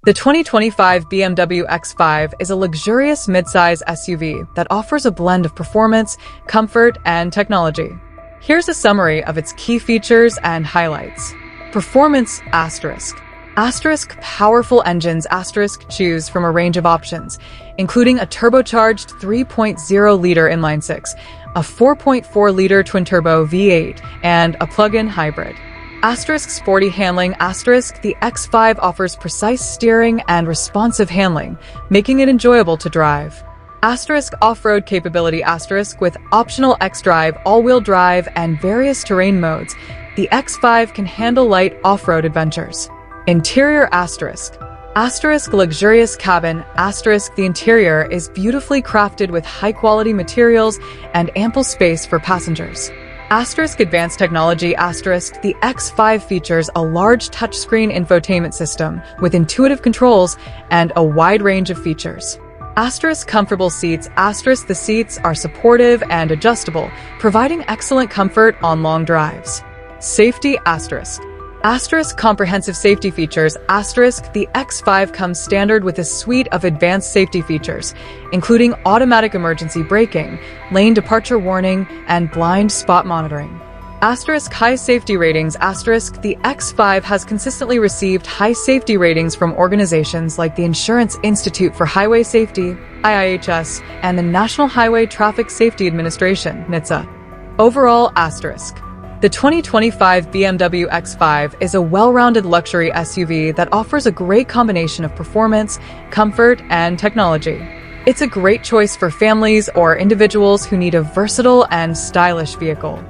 The 2025 BMW X5 is a luxurious midsize SUV that offers a blend of performance, comfort, and technology. Here's a summary of its key features and highlights. Performance asterisk. Asterisk powerful engines asterisk choose from a range of options, including a turbocharged 3.0-liter inline-six, a 4.4-liter twin-turbo V8, and a plug-in hybrid. Asterisk sporty handling asterisk the X5 offers precise steering and responsive handling, making it enjoyable to drive. Asterisk off-road capability asterisk with optional X-Drive, all-wheel drive, and various terrain modes, the X5 can handle light off-road adventures. Interior asterisk. Asterisk luxurious cabin asterisk the interior is beautifully crafted with high-quality materials and ample space for passengers. Asterisk advanced technology asterisk the X5 features a large touchscreen infotainment system with intuitive controls and a wide range of features. Asterisk comfortable seats asterisk the seats are supportive and adjustable, providing excellent comfort on long drives. Safety asterisk. Asterisk comprehensive safety features asterisk the X5 comes standard with a suite of advanced safety features, including automatic emergency braking, lane departure warning, and blind spot monitoring. Asterisk high safety ratings asterisk the X5 has consistently received high safety ratings from organizations like the Insurance Institute for Highway Safety, IIHS, and the National Highway Traffic Safety Administration, NHTSA. Overall asterisk. The 2025 BMW X5 is a well-rounded luxury SUV that offers a great combination of performance, comfort, and technology. It's a great choice for families or individuals who need a versatile and stylish vehicle.